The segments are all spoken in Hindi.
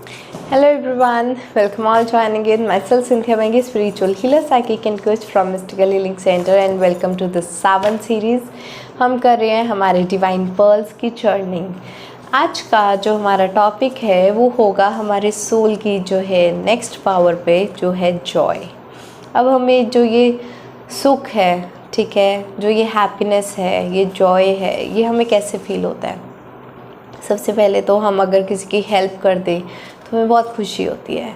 Hello everyone, welcome all joining in. Myself Cynthia Mengi, spiritual healer, psychic and coach from Mystical Healing Center and welcome to the 7th series. हम कर रहे हैं हमारे डिवाइन पर्ल्स की चर्निंग। आज का जो हमारा टॉपिक है वो होगा हमारे सोल की जो है नेक्स्ट पावर पे, जो है जॉय। अब हमें जो ये सुख है, ठीक है, जो ये हैप्पीनेस है, ये जॉय है, ये हमें कैसे फील होता है। सबसे पहले तो हम अगर किसी की हेल्प कर दें तो हमें बहुत खुशी होती है।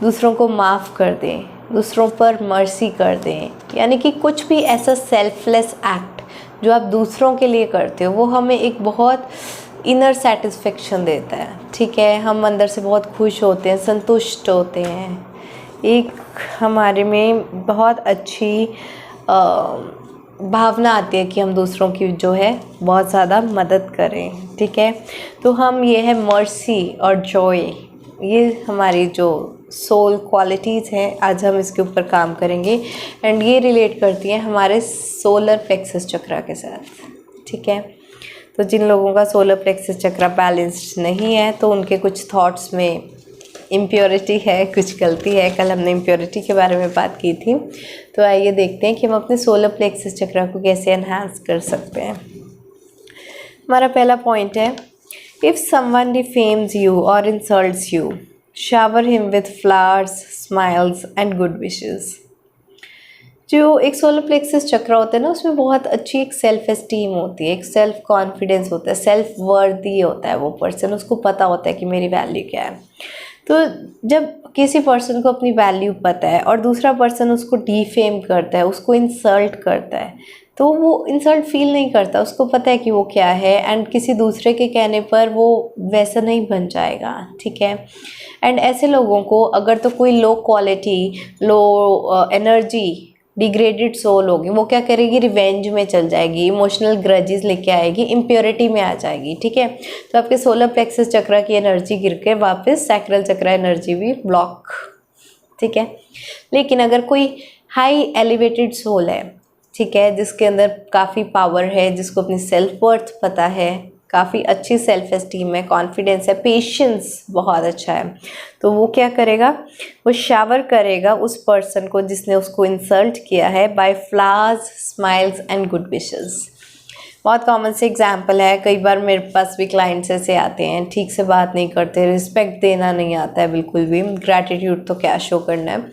दूसरों को माफ़ कर दें, दूसरों पर मर्सी कर दें, यानी कि कुछ भी ऐसा सेल्फलेस एक्ट जो आप दूसरों के लिए करते हो वो हमें एक बहुत इनर सेटिस्फेक्शन देता है। ठीक है, हम अंदर से बहुत खुश होते हैं, संतुष्ट होते हैं, एक हमारे में बहुत अच्छी भावना आती है कि हम दूसरों की जो है बहुत ज़्यादा मदद करें। ठीक है, तो हम ये है मर्सी और जॉय, ये हमारी जो सोल क्वालिटीज़ हैं, आज हम इसके ऊपर काम करेंगे एंड ये रिलेट करती हैं हमारे सोलर प्लेक्सस चक्रा के साथ। ठीक है, तो जिन लोगों का सोलर प्लेक्सस चक्रा बैलेंस्ड नहीं है तो उनके कुछ थॉट्स में इम्प्योरिटी है, कुछ गलती है। कल हमने इम्प्योरिटी के बारे में बात की थी, तो आइए देखते हैं कि हम अपने सोलर प्लेक्सस चक्रा को कैसे एनहांस कर सकते हैं। हमारा पहला पॉइंट है, इफ़ समवन डिफेम्स यू और insults you, shower him with flowers, smiles and good wishes. जो एक सोलर प्लेक्सस चक्र होता है ना, उसमें बहुत अच्छी एक सेल्फ एस्टीम होती है, एक सेल्फ कॉन्फिडेंस होता है, सेल्फ वर्दी होता है वो पर्सन, उसको पता होता है कि मेरी वैल्यू क्या है। तो जब किसी पर्सन को अपनी वैल्यू पता है और दूसरा पर्सन उसको डिफेम करता है, उसको इंसल्ट करता है, तो वो इंसल्ट फील नहीं करता, उसको पता है कि वो क्या है एंड किसी दूसरे के कहने पर वो वैसा नहीं बन जाएगा। ठीक है, एंड ऐसे लोगों को अगर तो कोई low quality, low energy, degraded soul होगी, वो क्या करेगी, रिवेंज में चल जाएगी, इमोशनल ग्रजेस लेके आएगी, इम्प्योरिटी में आ जाएगी। ठीक है, तो आपके सोलर प्लेक्सस चक्रा की एनर्जी गिर के वापस सैक्रल चक्रा एनर्जी भी ब्लॉक। ठीक है, लेकिन अगर कोई हाई एलिवेटेड सोल है, ठीक है, जिसके अंदर काफ़ी पावर है, जिसको अपनी सेल्फ वर्थ पता है, काफ़ी अच्छी सेल्फ एस्टीम है, कॉन्फिडेंस है, पेशेंस बहुत अच्छा है, तो वो क्या करेगा, वो शावर करेगा उस पर्सन को जिसने उसको इंसल्ट किया है by flowers, smiles and good wishes. बहुत कॉमन से एग्जाम्पल है, कई बार मेरे पास भी क्लाइंट्स ऐसे आते हैं, ठीक से बात नहीं करते, रिस्पेक्ट देना नहीं आता है बिल्कुल भी, ग्रैटिट्यूड तो क्या शो करना है,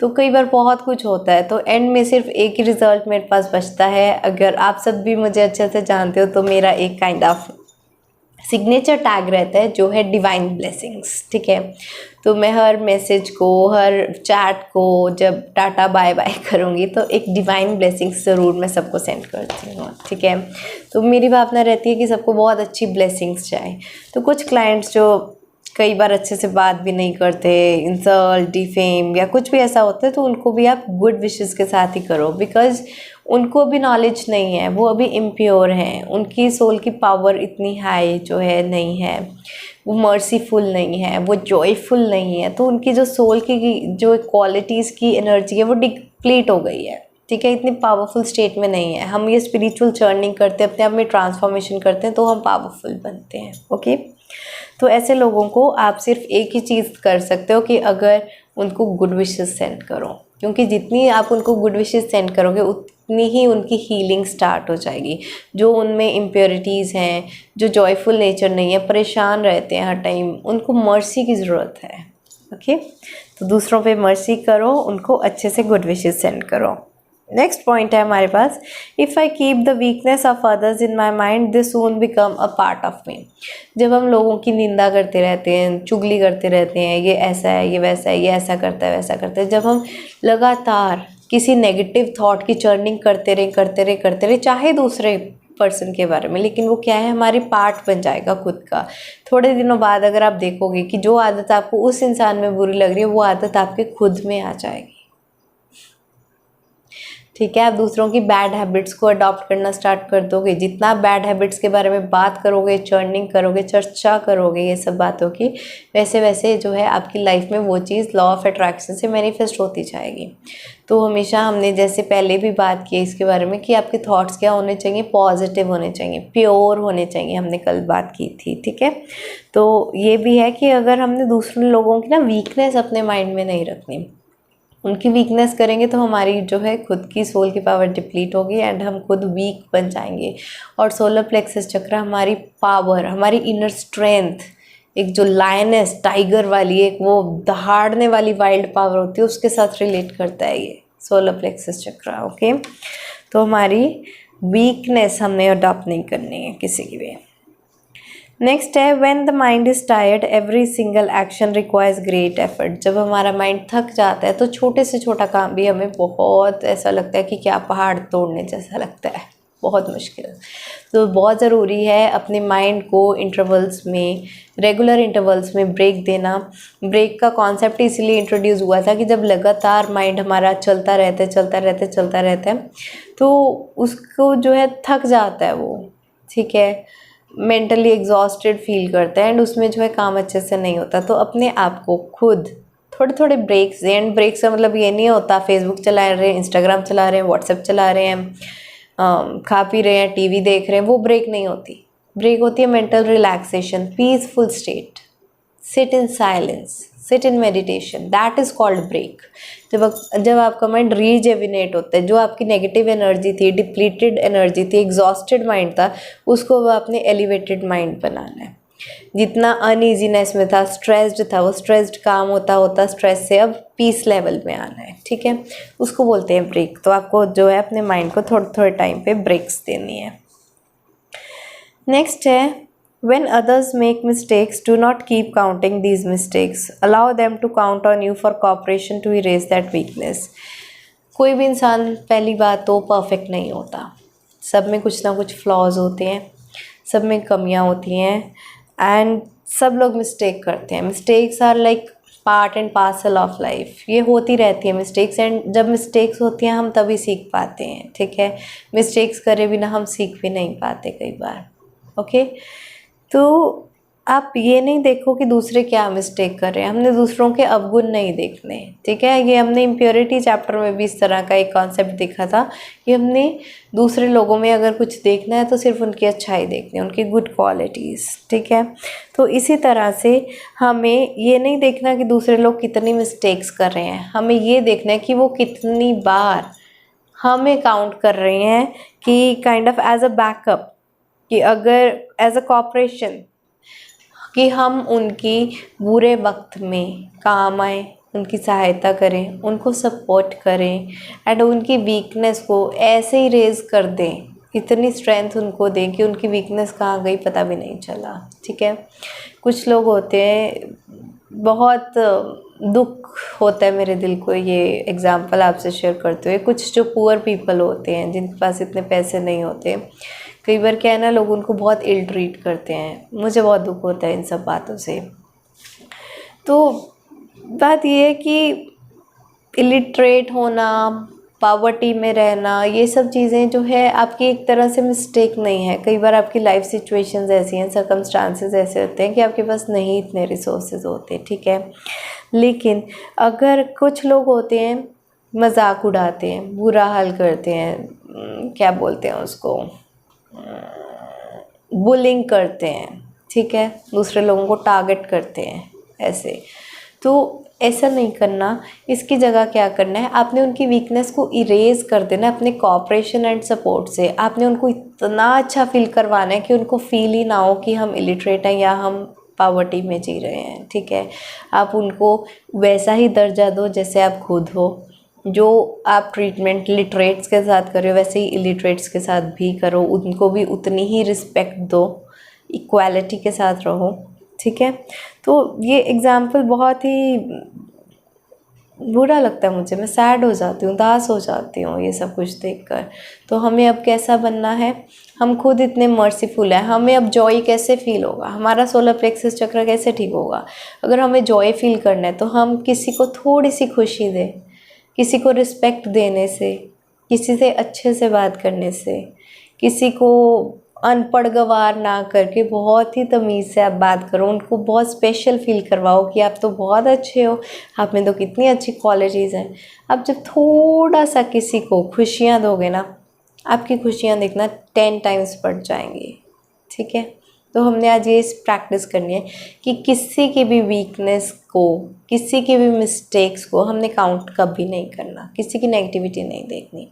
तो कई बार बहुत कुछ होता है, तो एंड में सिर्फ एक ही रिज़ल्ट मेरे पास बचता है। अगर आप सब भी मुझे अच्छे से जानते हो तो मेरा एक काइंड ऑफ सिग्नेचर टैग रहता है जो है डिवाइन ब्लेसिंग्स। ठीक है, तो मैं हर मैसेज को, हर चैट को जब टाटा बाय बाय करूँगी तो एक डिवाइन ब्लेसिंग्स ज़रूर मैं सबको सेंड करती हूँ। ठीक है, तो मेरी भावना रहती है कि सबको बहुत अच्छी ब्लेसिंग्स जाए। तो कुछ क्लाइंट्स जो कई बार अच्छे से बात भी नहीं करते, इंसल्ट, डिफेम या कुछ भी ऐसा होता है, तो उनको भी आप गुड विशेस के साथ ही करो, बिकॉज़ उनको भी नॉलेज नहीं है, वो अभी इम्प्योर हैं, उनकी सोल की पावर इतनी हाई जो है नहीं है, वो मर्सीफुल नहीं है, वो जॉयफुल नहीं है, तो उनकी जो सोल की जो क्वालिटीज़ की एनर्जी है वो डिप्लीट हो गई है। ठीक है, इतनी पावरफुल स्टेट में नहीं है। हम ये स्पिरिचुअल जर्निंग करते हैं, अपने आप में ट्रांसफॉर्मेशन करते हैं, तो हम पावरफुल बनते हैं। ओके, तो ऐसे लोगों को आप सिर्फ एक ही चीज़ कर सकते हो कि अगर उनको गुड विशेस सेंड करो, क्योंकि जितनी आप उनको गुड विशेस सेंड करोगे उतनी ही उनकी हीलिंग स्टार्ट हो जाएगी। जो उनमें इम्प्योरिटीज़ हैं, जो जॉयफुल नेचर नहीं है, परेशान रहते हैं हर टाइम, उनको मर्सी की ज़रूरत है। ओके, तो दूसरों पे मर्सी करो, उनको अच्छे से गुड विशेस सेंड करो। नेक्स्ट पॉइंट है हमारे पास, if I keep the weakness of others in my mind they soon become a part of me. जब हम लोगों की निंदा करते रहते हैं, चुगली करते रहते हैं, ये ऐसा है, ये वैसा है, ये ऐसा करता है, वैसा करता है, जब हम लगातार किसी नेगेटिव थॉट की चर्निंग करते रहे चाहे दूसरे पर्सन के बारे में, लेकिन वो क्या है, हमारी पार्ट बन जाएगा खुद का। थोड़े दिनों बाद अगर आप देखोगे कि जो आदत आपको उस इंसान में बुरी लग रही है वो आदत आपके खुद में आ जाएगी। ठीक है। आप दूसरों की बैड हैबिट्स को अडॉप्ट करना स्टार्ट कर दोगे। जितना आप बैड हैबिट्स के बारे में बात करोगे, चर्निंग करोगे, चर्चा करोगे ये सब बातों की, वैसे वैसे जो है आपकी लाइफ में वो चीज़ लॉ ऑफ अट्रैक्शन से मैनिफेस्ट होती जाएगी। तो हमेशा हमने जैसे पहले भी बात की इसके बारे में कि आपके थॉट्स क्या होने चाहिए, पॉजिटिव होने चाहिए, प्योर होने चाहिए, हमने कल बात की थी, ठीक है। तो ये भी है कि अगर हमने दूसरे लोगों की ना वीकनेस अपने माइंड में नहीं रखनी, उनकी वीकनेस करेंगे तो हमारी जो है खुद की सोल की पावर डिप्लीट होगी एंड हम खुद वीक बन जाएंगे। और सोलर प्लेक्सस चक्र हमारी पावर, हमारी इनर स्ट्रेंथ, एक जो लायनेस टाइगर वाली एक वो दहाड़ने वाली वाइल्ड पावर होती है उसके साथ रिलेट करता है ये सोलर प्लेक्सस चक्र। ओके, तो हमारी वीकनेस हमने अडॉप्ट नहीं करनी है किसी की भी। नेक्स्ट है when the mind is tired every single action requires great effort. जब हमारा माइंड थक जाता है तो छोटे से छोटा काम भी हमें बहुत ऐसा लगता है कि क्या पहाड़ तोड़ने जैसा लगता है, बहुत मुश्किल। तो बहुत ज़रूरी है अपने माइंड को इंटरवल्स में, रेगुलर इंटरवल्स में ब्रेक देना। ब्रेक का कॉन्सेप्ट इसीलिए इंट्रोड्यूस हुआ था कि जब लगातार माइंड हमारा चलता रहता है तो उसको जो है थक जाता है वो, ठीक है, मेंटली एग्जॉस्टेड फील करता है एंड उसमें जो है काम अच्छे से नहीं होता। तो अपने आप को खुद थोड़े थोड़े ब्रेक्स दें। एंड ब्रेक्स का मतलब ये नहीं होता फेसबुक चला रहे हैं, इंस्टाग्राम चला रहे हैं, व्हाट्सएप चला रहे हैं, खा पी रहे हैं, टीवी देख रहे हैं, वो ब्रेक नहीं होती। ब्रेक होती है mental relaxation, peaceful state, sit in silence, sit in meditation, that is called break. जब आपका माइंड रीजेविनेट होता है, जो आपकी नेगेटिव एनर्जी थी, डिप्लीटेड एनर्जी थी, एग्जॉस्टेड माइंड था, उसको आपने एलिवेटेड माइंड बनाना है। जितना अनईजीनेस में था, स्ट्रेस्ड था, वो स्ट्रेस्ड काम होता होता स्ट्रेस से अब पीस लेवल में आना है, ठीक है, उसको बोलते हैं ब्रेक। तो आपको जो है अपने माइंड को थोड़े थोड़े टाइम पे ब्रेक्स देनी है। नेक्स्ट है when others make mistakes, do not keep counting these mistakes, allow them to count on you for cooperation to erase that weakness। कोई भी इंसान पहली बात तो परफेक्ट नहीं होता, सब में कुछ ना कुछ फ्लॉज होते हैं, सब में कमियां होती हैं एंड सब लोग मिस्टेक करते हैं। Mistakes are like part and parcel of life, ये होती रहती है मिस्टेक्स। एंड जब मिस्टेक्स होती हैं हम तभी सीख पाते हैं, ठीक है, मिस्टेक्स करे बिना हम सीख भी नहीं पाते कई बार। ओके, तो आप ये नहीं देखो कि दूसरे क्या मिस्टेक कर रहे हैं, हमने दूसरों के अवगुण नहीं देखने, ठीक है। ये हमने इम्प्योरिटी चैप्टर में भी इस तरह का एक कॉन्सेप्ट देखा था कि हमने दूसरे लोगों में अगर कुछ देखना है तो सिर्फ उनकी अच्छाई देखनी है, उनकी गुड क्वालिटीज़, ठीक है। तो इसी तरह से हमें ये नहीं देखना कि दूसरे लोग कितनी मिस्टेक्स कर रहे हैं, हमें ये देखना है कि वो कितनी बार हमें काउंट कर रहे हैं कि kind of as a backup, कि अगर एज अ कॉपरेशन कि हम उनकी बुरे वक्त में काम आए, उनकी सहायता करें, उनको सपोर्ट करें एंड उनकी वीकनेस को ऐसे ही रेज कर दें, इतनी स्ट्रेंथ उनको दें कि उनकी वीकनेस कहाँ गई पता भी नहीं चला, ठीक है। कुछ लोग होते हैं, बहुत दुख होता है मेरे दिल को ये एग्जांपल आपसे शेयर करते हुए, कुछ जो पुअर पीपल होते हैं जिनके पास इतने पैसे नहीं होते, कई बार क्या है ना, लोग उनको बहुत इल ट्रीट करते हैं, मुझे बहुत दुख होता है इन सब बातों से। तो बात ये है कि इलिटरेट होना, पावर्टी में रहना, ये सब चीज़ें जो है आपकी एक तरह से मिस्टेक नहीं है। कई बार आपकी लाइफ सिचुएशंस ऐसी हैं, सर्कमस्टांसेस ऐसे होते हैं कि आपके पास नहीं इतने रिसोर्सेज होते, ठीक है। लेकिन अगर कुछ लोग होते हैं मजाक उड़ाते हैं, बुरा हाल करते हैं, क्या बोलते हैं उसको, बुलिंग करते हैं, ठीक है, दूसरे लोगों को टारगेट करते हैं ऐसे, तो ऐसा नहीं करना। इसकी जगह क्या करना है, आपने उनकी वीकनेस को इरेज कर देना अपने कोऑपरेशन एंड सपोर्ट से। आपने उनको इतना अच्छा फील करवाना है कि उनको फील ही ना हो कि हम इलिटरेट हैं या हम पावर्टी में जी रहे हैं, ठीक है। आप उनको वैसा ही दर्जा दो जैसे आप खुद हो, जो आप ट्रीटमेंट लिटरेट्स के साथ कर रहे हो वैसे ही इलिटरेट्स के साथ भी करो, उनको भी उतनी ही रिस्पेक्ट दो, इक्वालिटी के साथ रहो, ठीक है। तो ये एग्ज़ाम्पल बहुत ही बुरा लगता है मुझे, मैं सैड हो जाती हूँ, उदास हो जाती हूँ ये सब कुछ देखकर। तो हमें अब कैसा बनना है, हम खुद इतने मर्सीफुल हैं, हमें अब जॉय कैसे फील होगा, हमारा सोलर प्लेक्सस चक्र कैसे ठीक होगा। अगर हमें जॉय फील करना है तो हम किसी को थोड़ी सी खुशी दें, किसी को रिस्पेक्ट देने से, किसी से अच्छे से बात करने से, किसी को अनपढ़ गवार ना करके बहुत ही तमीज़ से आप बात करो, उनको बहुत स्पेशल फील करवाओ कि आप तो बहुत अच्छे हो, आप में तो कितनी अच्छी क्वालिटीज़ हैं। आप जब थोड़ा सा किसी को खुशियाँ दोगे ना, आपकी खुशियाँ देखना 10 टाइम्स बढ़ जाएंगी। ठीक है, तो हमने आज ये प्रैक्टिस करनी है कि किसी की भी वीकनेस को, किसी की भी मिस्टेक्स को हमने काउंट कभी नहीं करना, किसी की नेगेटिविटी नहीं देखनी।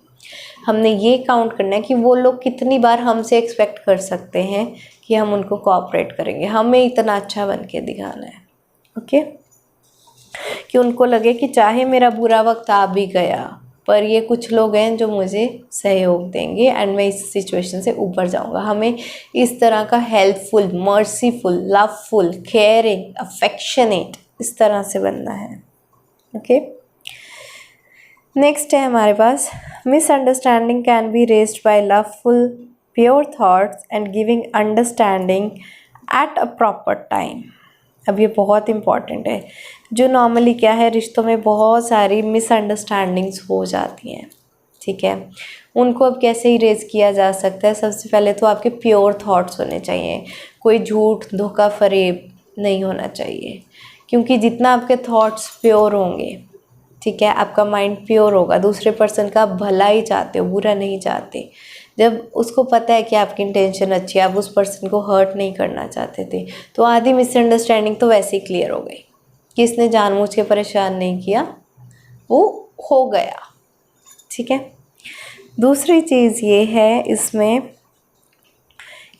हमने ये काउंट करना है कि वो लोग कितनी बार हमसे एक्सपेक्ट कर सकते हैं कि हम उनको कोऑपरेट करेंगे, हमें इतना अच्छा बन के दिखाना है। ओके, कि उनको लगे कि चाहे मेरा बुरा वक्त आ भी गया, पर ये कुछ लोग हैं जो मुझे सहयोग देंगे एंड मैं इस सिचुएशन से ऊपर जाऊंगा। हमें इस तरह का helpful, merciful, loveful, caring, affectionate, इस तरह से बनना है। ओके, नेक्स्ट है हमारे पास, misunderstanding can be raised by loveful pure thoughts and giving understanding at a proper time. अब ये बहुत इम्पॉर्टेंट है। जो नॉर्मली क्या है, रिश्तों में बहुत सारी मिसअंडरस्टैंडिंग्स हो जाती हैं। ठीक है, उनको अब कैसे ही रेज किया जा सकता है? सबसे पहले तो आपके प्योर थॉट्स होने चाहिए, कोई झूठ, धोखा, फरेब नहीं होना चाहिए। क्योंकि जितना आपके थॉट्स प्योर होंगे, ठीक है, आपका माइंड प्योर होगा, दूसरे पर्सन का भला ही चाहते हो, बुरा नहीं चाहते। जब उसको पता है कि आपकी इंटेंशन अच्छी है, आप उस पर्सन को हर्ट नहीं करना चाहते थे, तो आधी मिसअंडरस्टैंडिंग तो वैसे ही क्लियर हो गई कि इसने जानबूझ के परेशान नहीं किया, वो हो गया। ठीक है, दूसरी चीज़ ये है इसमें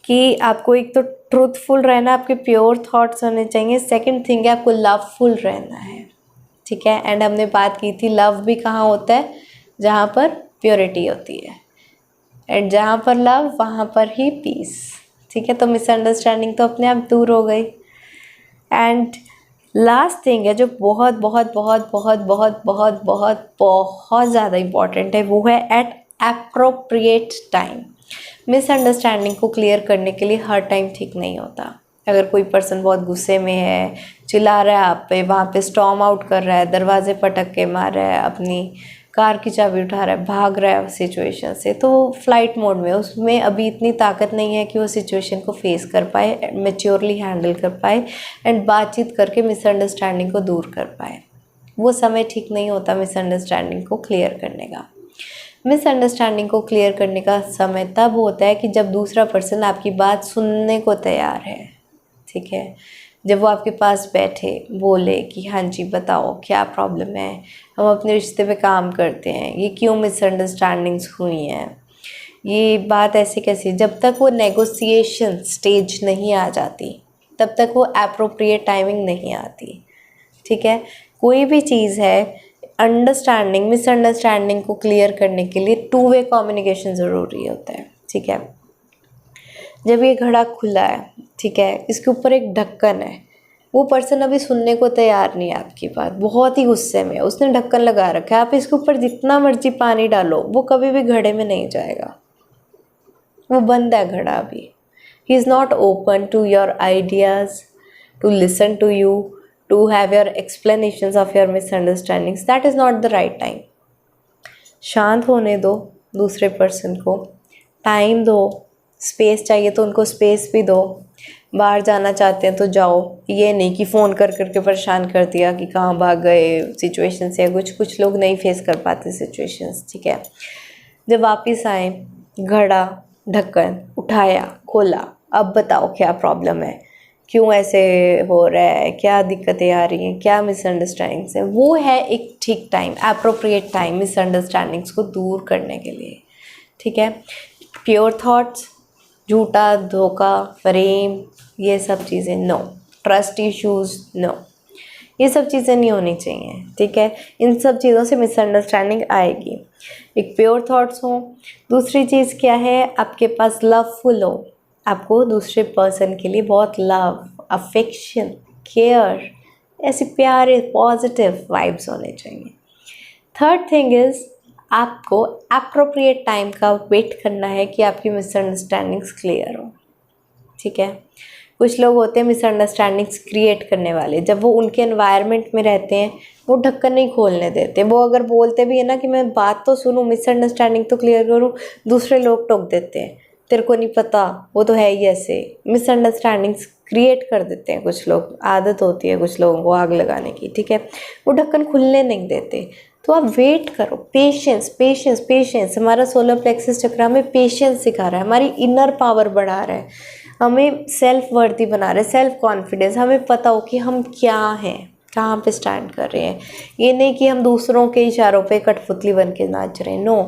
कि आपको एक तो ट्रूथफुल रहना, आपके प्योर थॉट्स होने चाहिए। सेकंड थिंग है, आपको लवफुल रहना है। ठीक है, एंड हमने बात की थी लव भी कहाँ होता है? जहाँ पर प्योरिटी होती है, एंड जहाँ पर लव वहाँ पर ही पीस। ठीक है, तो मिसअंडरस्टैंडिंग तो अपने आप दूर हो गई। एंड लास्ट थिंग है जो बहुत बहुत बहुत बहुत बहुत बहुत बहुत बहुत ज़्यादा इम्पॉर्टेंट है, वो है एट एप्रोप्रिएट टाइम। मिसअंडरस्टैंडिंग को क्लियर करने के लिए हर टाइम ठीक नहीं होता। अगर कोई पर्सन बहुत गुस्से में है, चिल्ला रहा है आप पे, वहाँ पे स्टॉर्म आउट कर रहा है, दरवाजे पटक के मार रहा है, अपनी कार की चाबी उठा रहा है, भाग रहा है सिचुएशन से, तो वो फ्लाइट मोड में, उसमें अभी इतनी ताकत नहीं है कि वो सिचुएशन को फेस कर पाए, मैच्योरली हैंडल कर पाए एंड बातचीत करके मिसअंडरस्टैंडिंग को दूर कर पाए। वो समय ठीक नहीं होता मिसअंडरस्टैंडिंग को क्लियर करने का। मिसअंडरस्टैंडिंग को क्लियर करने का समय तब होता है कि जब दूसरा पर्सन आपकी बात सुनने को तैयार है। ठीक है, जब वो आपके पास बैठे, बोले कि हाँ जी बताओ क्या प्रॉब्लम है, हम अपने रिश्ते पे काम करते हैं, ये क्यों मिसअंडरस्टैंडिंग्स हुई हैं, ये बात ऐसे कैसे। जब तक वो नेगोशिएशन स्टेज नहीं आ जाती, तब तक वो एप्रोप्रिएट टाइमिंग नहीं आती। ठीक है, कोई भी चीज़ है, अंडरस्टैंडिंग, मिसअंडरस्टैंडिंग को क्लियर करने के लिए 2 वे कम्युनिकेशन ज़रूरी होता है। ठीक है, जब ये घड़ा खुला है, ठीक है, इसके ऊपर एक ढक्कन है, वो पर्सन अभी सुनने को तैयार नहीं है आपकी बात, बहुत ही गुस्से में, उसने ढक्कन लगा रखा है, आप इसके ऊपर जितना मर्जी पानी डालो वो कभी भी घड़े में नहीं जाएगा, वो बंद है घड़ा अभी। He is not open to your ideas, to listen to you, to have your explanations of your misunderstandings. That is not the right time. शांत होने दो दूसरे पर्सन को, टाइम दो, स्पेस चाहिए तो उनको स्पेस भी दो, बाहर जाना चाहते हैं तो जाओ, ये नहीं कि फ़ोन कर करके परेशान कर दिया कि कहाँ भाग गए सिचुएशन से। कुछ लोग नहीं फेस कर पाते सिचुएशंस। ठीक है, जब वापस आए, घड़ा, ढक्कन उठाया, खोला, अब बताओ क्या प्रॉब्लम है, क्यों ऐसे हो रहा है, क्या दिक्कतें आ रही हैं, क्या मिसअंडरस्टैंडिंग्स है। वो है एक ठीक टाइम, एप्रोप्रिएट टाइम मिसअंडरस्टैंडिंग्स को दूर करने के लिए। ठीक है, प्योर थॉट्स, झूठा, धोखा, फ्रेम, ये सब चीज़ें नो, ट्रस्ट इश्यूज़ नो, ये सब चीज़ें नहीं होनी चाहिए। ठीक है, इन सब चीज़ों से मिसअंडरस्टैंडिंग आएगी। एक प्योर थॉट्स हो, दूसरी चीज़ क्या है, आपके पास लवफुल हो, आपको दूसरे पर्सन के लिए बहुत लव, अफेक्शन, केयर, ऐसे प्यारे पॉजिटिव वाइब्स होने चाहिए। थर्ड थिंग इज़, आपको एप्रोप्रिएट टाइम का वेट करना है कि आपकी मिसअंडरस्टैंडिंग्स क्लियर हो। ठीक है, कुछ लोग होते हैं मिसअंडरस्टैंडिंग्स क्रिएट करने वाले, जब वो उनके एनवायरनमेंट में रहते हैं वो ढक्कन नहीं खोलने देते। वो अगर बोलते भी है ना कि मैं बात तो सुनूं, मिसअंडरस्टैंडिंग तो क्लियर करूं, दूसरे लोग टोक देते हैं, तेरे को नहीं पता, वो तो है ही ऐसे। मिसअंडरस्टैंडिंग्स क्रिएट कर देते हैं कुछ लोग, आदत होती है कुछ लोगों को आग लगाने की, ठीक है। वो ढक्कन खुलने नहीं देते। तो आप वेट करो, पेशेंस पेशेंस पेशेंस। हमारा सोलर प्लेक्सस चक्र हमें पेशेंस सिखा रहा है, हमारी इनर पावर बढ़ा रहा है, हमें सेल्फ वर्दी बना रहा है, सेल्फ कॉन्फिडेंस। हमें पता हो कि हम क्या हैं, कहाँ पे स्टैंड कर रहे हैं। ये नहीं कि हम दूसरों के इशारों पे कठपुतली बन के नाच रहे हैं। No,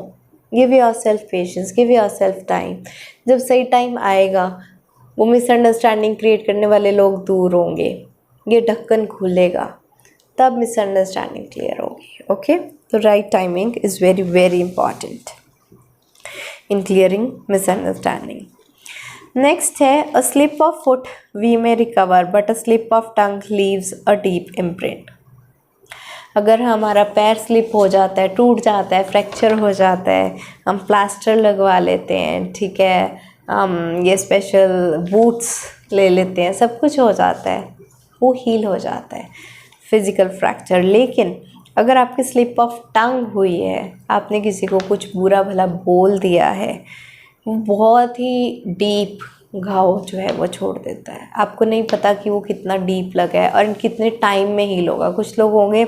give yourself patience, give yourself time. जब सही टाइम आएगा वो मिसअंडरस्टैंडिंग क्रिएट करने वाले लोग दूर होंगे, ये ढक्कन खुलेगा, तब मिसअंडरस्टैंडिंग क्लियर होगी। ओके, तो right timing is very very important in clearing misunderstanding. Next है, a slip of foot we may recover but a slip of tongue leaves a deep imprint. अगर हमारा पैर स्लिप हो जाता है, टूट जाता है, फ्रैक्चर हो जाता है, हम प्लास्टर लगवा लेते हैं, ठीक है, हम ये स्पेशल बूट्स ले लेते हैं, सब कुछ हो जाता है, वो हील हो जाता है फिज़िकल फ्रैक्चर। लेकिन अगर आपकी स्लिप ऑफ टंग हुई है, आपने किसी को कुछ बुरा भला बोल दिया है, वो बहुत ही डीप घाव जो है वो छोड़ देता है। आपको नहीं पता कि वो कितना डीप लगा है और कितने टाइम में हील होगा। कुछ लोग होंगे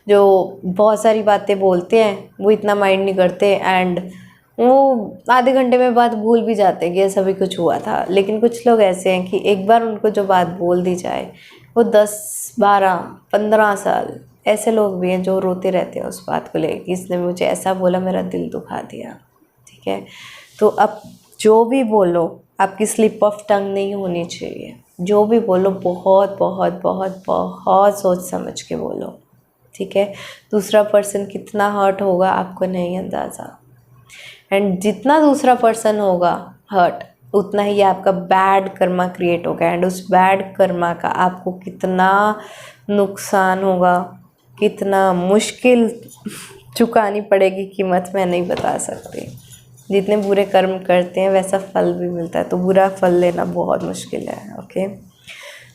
जो बहुत सारी बातें बोलते हैं, वो इतना माइंड नहीं करते एंड वो आधे घंटे में बात भूल भी जाते हैं कि ऐसा भी कुछ हुआ था। लेकिन कुछ लोग ऐसे हैं कि एक बार उनको जो बात बोल दी जाए, वो 10, 12, 15 साल, ऐसे लोग भी हैं जो रोते रहते हैं उस बात को लेकर कि इसने मुझे ऐसा बोला, मेरा दिल दुखा दिया, ठीक है। तो अब जो भी बोलो, आपकी स्लिप ऑफ टंग नहीं होनी चाहिए। जो भी बोलो बहुत बहुत बहुत बहुत सोच समझ के बोलो, ठीक है। दूसरा पर्सन कितना हर्ट होगा आपको नहीं अंदाज़ा, एंड जितना दूसरा पर्सन होगा हर्ट, उतना ही आपका बैड कर्मा क्रिएट होगा, एंड उस बैड कर्मा का आपको कितना नुकसान होगा, कितना मुश्किल चुकानी पड़ेगी कीमत, मैं नहीं बता सकती। जितने बुरे कर्म करते हैं वैसा फल भी मिलता है, तो बुरा फल लेना बहुत मुश्किल है। ओके,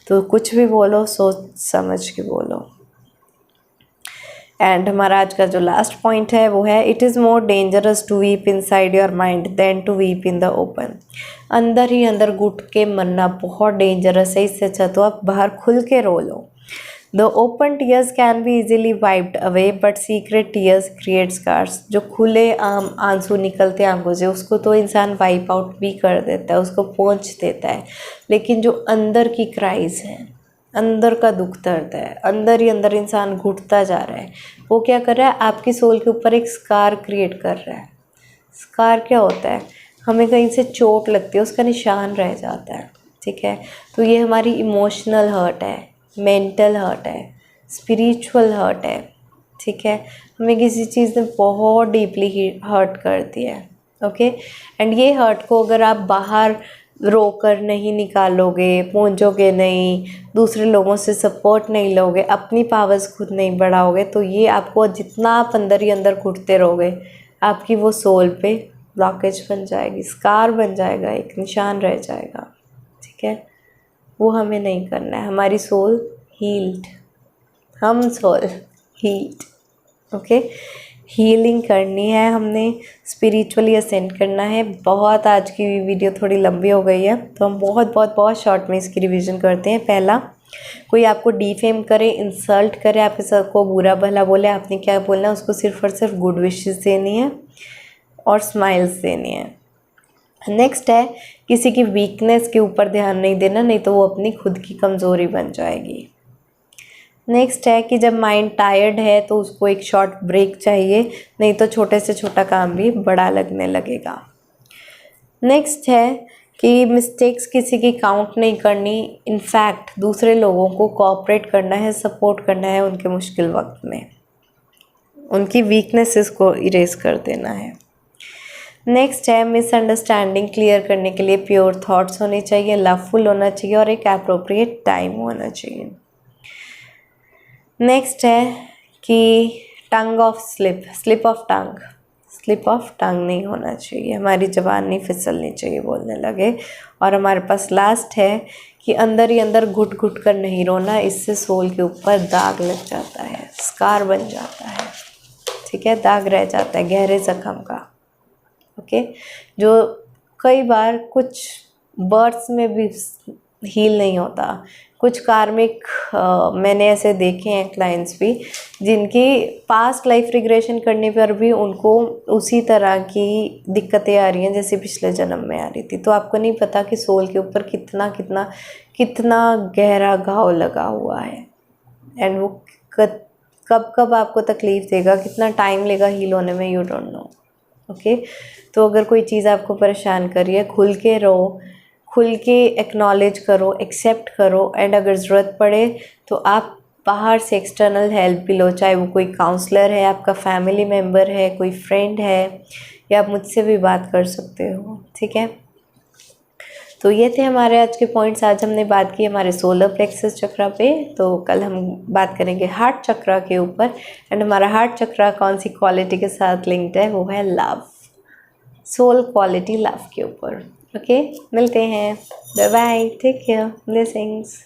तो कुछ भी बोलो सोच समझ के बोलो। एंड हमारा आज का जो लास्ट पॉइंट है वो है, it is more dangerous to weep inside your mind than to weep in the open. अंदर ही अंदर घुट के मरना बहुत डेंजरस है, इससे अच्छा तो आप बाहर खुल के रो लो। The open tears can be easily wiped away but secret tears create scars. जो खुले आम आंसू निकलते हैं आंखों से, उसको तो इंसान वाइप आउट भी कर देता है, उसको पोंछ देता है। लेकिन जो अंदर की क्राइज है, अंदर का दुख दर्द है, अंदर ही अंदर इंसान घुटता जा रहा है, वो क्या कर रहा है, आपकी सोल के ऊपर एक स्कार क्रिएट कर रहा है। स्कार क्या होता है, हमें कहीं से चोट लगती है, उसका निशान रह जाता है, ठीक है। तो ये हमारी इमोशनल हर्ट है, मेंटल हर्ट है, स्पिरिचुअल हर्ट है, ठीक है। हमें किसी चीज़ ने बहुत डीपली हर्ट कर दिया है। ओके, एंड ये हर्ट को अगर आप बाहर रोकर नहीं निकालोगे, पहुँचोगे नहीं, दूसरे लोगों से सपोर्ट नहीं लोगे, अपनी पावर्स खुद नहीं बढ़ाओगे, तो ये आपको जितना आप अंदर ही अंदर घुटते रहोगे, आपकी वो सोल पे ब्लॉकेज बन जाएगी, स्कार बन जाएगा, एक निशान रह जाएगा, ठीक है। वो हमें नहीं करना है। हमारी सोल हील्ड, हम सोल हील्ड, ओके। हीलिंग करनी है, हमने स्पिरिचुअली असेंड करना है। बहुत आज की वीडियो थोड़ी लंबी हो गई है, तो हम बहुत शॉर्ट में इसकी रिवीजन करते हैं। पहला, कोई आपको डिफेम करे, इंसल्ट करे, आपके साथ को बुरा भला बोले, आपने क्या बोलना है, उसको सिर्फ और सिर्फ गुड विशेस देनी है और स्माइल्स देनी है। नेक्स्ट है, किसी की वीकनेस के ऊपर ध्यान नहीं देना, नहीं तो वो अपनी खुद की कमज़ोरी बन जाएगी। नेक्स्ट है कि जब माइंड टायर्ड है तो उसको एक शॉर्ट ब्रेक चाहिए, नहीं तो छोटे से छोटा काम भी बड़ा लगने लगेगा। नेक्स्ट है कि मिस्टेक्स किसी की काउंट नहीं करनी, इनफैक्ट दूसरे लोगों को कोऑपरेट करना है, सपोर्ट करना है उनके मुश्किल वक्त में, उनकी वीकनेसेस को इरेज कर देना है। नेक्स्ट है, मिसअंडरस्टैंडिंग क्लियर करने के लिए प्योर थॉट्स होने चाहिए, लवफुल होना चाहिए और एक एप्रोप्रिएट टाइम होना चाहिए। नेक्स्ट है कि टंग ऑफ स्लिप ऑफ टंग नहीं होना चाहिए, हमारी ज़बान नहीं फिसलनी चाहिए बोलने लगे। और हमारे पास लास्ट है कि अंदर ही अंदर घुट घुट कर नहीं रोना, इससे सोल के ऊपर दाग लग जाता है, स्कार बन जाता है, ठीक है, दाग रह जाता है गहरे जख्म का। ओके, जो कई बार कुछ बर्थ्स में भी हील नहीं होता। कुछ कार्मिक मैंने ऐसे देखे हैं क्लाइंट्स भी, जिनकी पास्ट लाइफ रिग्रेशन करने पर भी उनको उसी तरह की दिक्कतें आ रही हैं जैसे पिछले जन्म में आ रही थी। तो आपको नहीं पता कि सोल के ऊपर कितना कितना कितना गहरा घाव लगा हुआ है, एंड वो कब कब आपको तकलीफ़ देगा, कितना टाइम लेगा हील होने में, यू डोंट नो। ओके, तो अगर कोई चीज़ आपको परेशान कर रही है, खुल के रहो, खुल के एक्नॉलेज करो, एक्सेप्ट करो, एंड अगर ज़रूरत पड़े तो आप बाहर से एक्सटर्नल हेल्प भी लो, चाहे वो कोई काउंसलर है, आपका फैमिली मेम्बर है, कोई फ्रेंड है, या आप मुझसे भी बात कर सकते हो, ठीक है। तो ये थे हमारे आज के पॉइंट्स। आज हमने बात की हमारे सोलर प्लेक्सस चक्रा पे, तो कल हम बात करेंगे हार्ट चक्रा के ऊपर, एंड हमारा हार्ट चक्रा कौन सी क्वालिटी के साथ लिंक्ड है, वो है लव, सोल क्वालिटी लव के ऊपर। ओके, मिलते हैं, bye bye, take care, blessings.